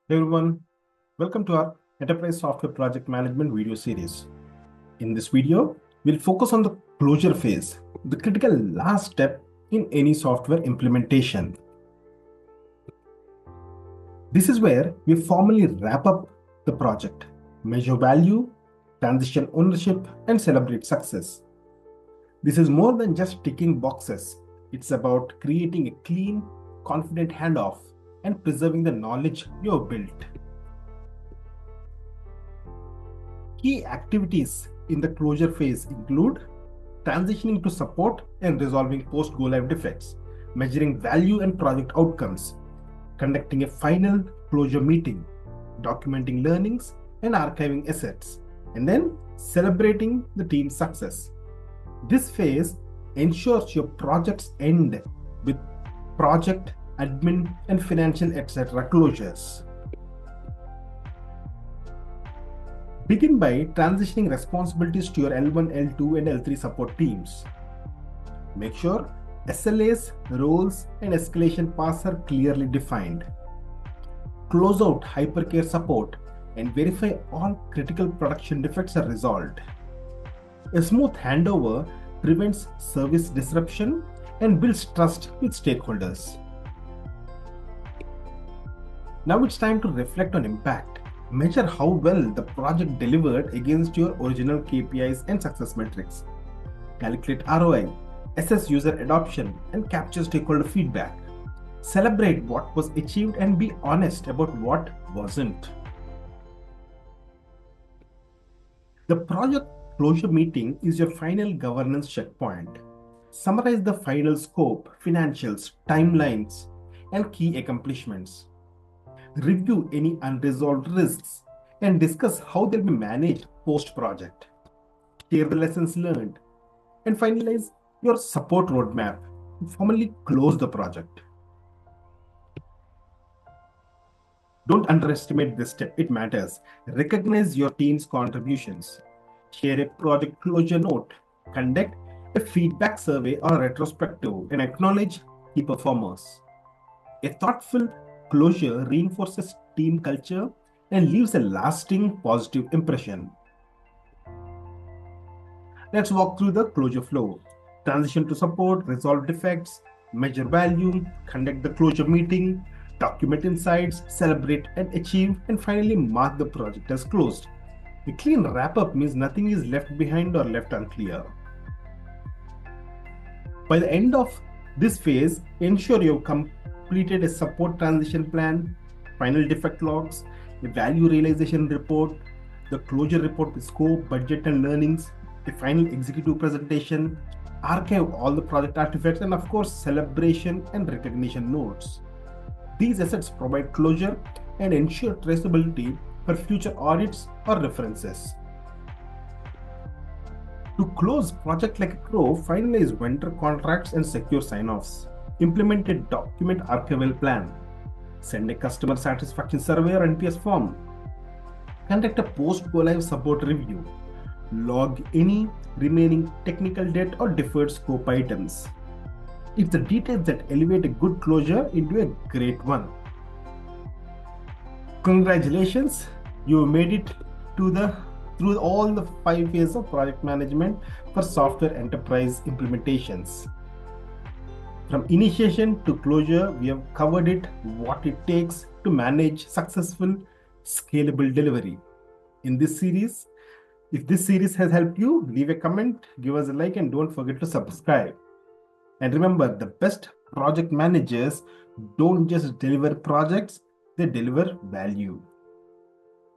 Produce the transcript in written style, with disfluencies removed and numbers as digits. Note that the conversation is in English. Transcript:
Hey everyone, welcome to our Enterprise Software Project Management video series. In this video, we'll focus on the closure phase, the critical last step in any software implementation. This is where we formally wrap up the project, measure value, transition ownership, and celebrate success. This is more than just ticking boxes. It's about creating a clean, confident handoff and preserving the knowledge you have built. Key activities in the closure phase include transitioning to support and resolving post-go-live defects, measuring value and project outcomes, conducting a final closure meeting, documenting learnings and archiving assets, and then celebrating the team's success. This phase ensures your projects end with project, admin, and financial etc. closures. Begin by transitioning responsibilities to your L1, L2, and L3 support teams. Make sure SLAs, roles, and escalation paths are clearly defined. Close out hypercare support and verify all critical production defects are resolved. A smooth handover prevents service disruption and builds trust with stakeholders. Now it's time to reflect on impact. Measure how well the project delivered against your original KPIs and success metrics. Calculate ROI, assess user adoption, and capture stakeholder feedback. Celebrate what was achieved and be honest about what wasn't. The project closure meeting is your final governance checkpoint. Summarize the final scope, financials, timelines, and key accomplishments. Review any unresolved risks and discuss how they'll be managed post-project. Share the lessons learned and finalize your support roadmap to formally close the project. Don't underestimate this step, it matters. Recognize your team's contributions. Share a project closure note. Conduct a feedback survey or retrospective and acknowledge key performers. A thoughtful closure reinforces team culture and leaves a lasting positive impression. Let's walk through the closure flow. Transition to support, resolve defects, measure value, conduct the closure meeting, document insights, celebrate and achieve, and finally mark the project as closed. A clean wrap-up means nothing is left behind or left unclear. By the end of this phase, ensure you've completed a support transition plan, final defect logs, a value realization report, the closure report with scope, budget, and learnings, a final executive presentation, archive all the project artifacts, and of course, celebration and recognition notes. These assets provide closure and ensure traceability for future audits or references. To close project like a pro, finalize vendor contracts and secure sign-offs. Implement a document archival plan. Send a customer satisfaction survey or NPS form. Conduct a post-go-live support review. Log any remaining technical debt or deferred scope items. It's the details that elevate a good closure into a great one. Congratulations, you made it through all the 5 phases of project management for software enterprise implementations. From initiation to closure, we have covered what it takes to manage successful, scalable delivery. In this series, if this series has helped you, leave a comment, give us a like, and don't forget to subscribe. And remember, the best project managers don't just deliver projects, they deliver value.